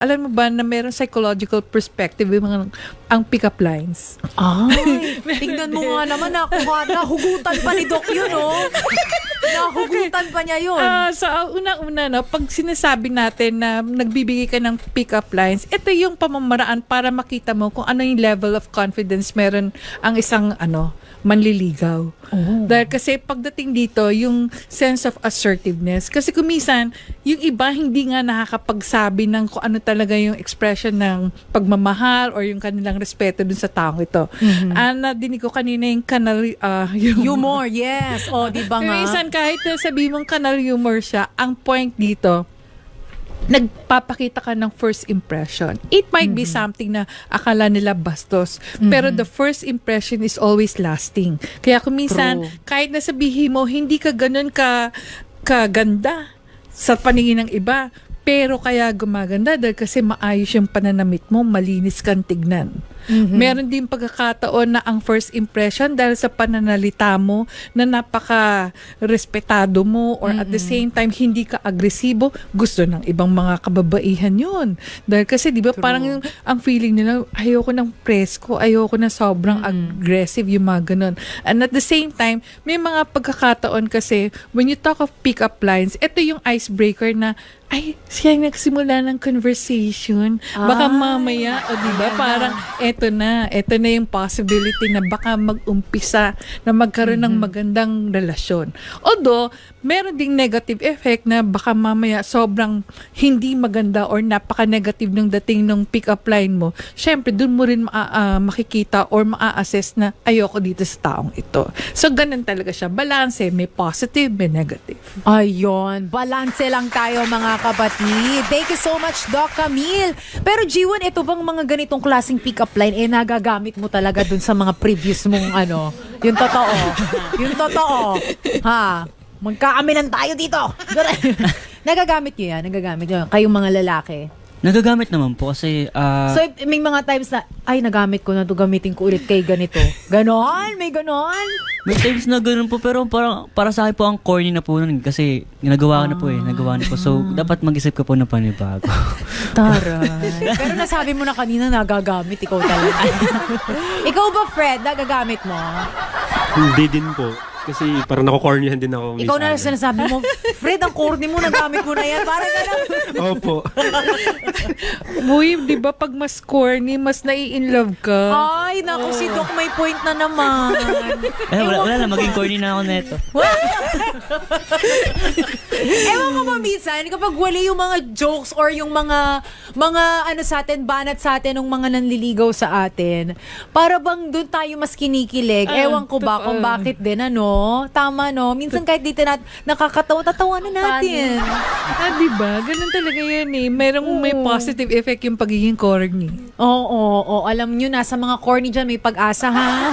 Alam mo ba na meron psychological perspective yung ang pick-up lines? Ay, tignan mo nga naman, nahugutan pa ni Doc yun, oh. Nahugutan pa niya yun. So, unang-una, no, pag sinasabi natin na nagbibigay ka ng pick-up lines, ito yung pamamaraan para makita mo kung ano yung level of confidence meron ang isang manliligaw. Oh. Dahil kasi pagdating dito, yung sense of assertiveness. Kasi kumisan, yung iba hindi nga nakakapagsabi ng kung ano talaga yung expression ng pagmamahal or yung kanilang respeto dun sa taong ito. Nadinig ko kanina yung kanal, humor, yes. O, di ba nga? Kumisan kahit na sabi mong kanal humor siya, ang point dito, nagpapakita ka ng first impression. It might be something na akala nila bastos, pero the first impression is always lasting. Kaya kung minsan, kahit na sabihin mo, hindi ka ganun kaganda sa paningin ng iba, pero kaya gumaganda dahil kasi maayos yung pananamit mo, malinis kang tignan. Meron din pagkakataon na ang first impression dahil sa pananalita mo na napaka-respetado mo or at the same time hindi ka agresibo, gusto ng ibang mga kababaihan yun. Dahil kasi di ba parang ang feeling nila, ayoko ng presko, ayoko na sobrang aggressive yung mga ganun. And at the same time, may mga pagkakataon kasi when you talk of pick-up lines, ito yung icebreaker na ay, siya yung nagsimula ng conversation. Baka mamaya, o diba, parang eto na yung possibility na baka mag-umpisa na magkaroon ng magandang relasyon. Although, meron ding negative effect na baka mamaya sobrang hindi maganda or napaka-negative ng dating ng pick-up line mo. Syempre, dun mo rin makikita or maa-assess na ayoko dito sa taong ito. So, ganun talaga siya. Balanse, may positive, may negative. Ayun, balanse lang tayo mga kapatid. Thank you so much, Doc Camille. Pero G1, ito bang mga ganitong klaseng pick-up line nagagamit mo talaga dun sa mga previous mong yung totoo. Yung totoo. Ha? Magkaaminan tayo dito. Nagagamit nyo yan? Nagagamit nyo? Kayong mga lalaki? Nagagamit naman po kasi So, may mga times na, ay, nagamit ko na ito, gamitin ko ulit kay ganito. Ganon? May ganon? may times na ganun po, pero parang para sa akin po ang corny na po nun kasi nagawa ko na po. So, dapat mag-isip ka po na panibago. Taray. Pero nasabi mo na kanina nagagamit, ikaw talaga. Ikaw ba, Fred, nagagamit mo? Hindi din po. Kasi parang nakukornihan din ako. Ikaw na sinasabi mo, Fred, ang corny mo, nagamit mo na yan. Parang gano'n. Opo. Uy, di ba pag mas corny, mas nai-inlove ka? Ay, naku, si Doc may point na naman. Wala na, maging corny na ako neto. Ewan ko ba minsan, kapag wali yung mga jokes or yung mga sa atin, banat sa atin ng mga nanliligaw sa atin, para bang doon tayo mas kinikilig. Ewan ko ba kung bakit din, Tama, Minsan kahit dito nakakatawa na natin. Diba? Ganun talaga yan eh. May positive effect yung pagiging corny. Oo. Alam nyo, nasa mga corny dyan, may pag-asa, ha?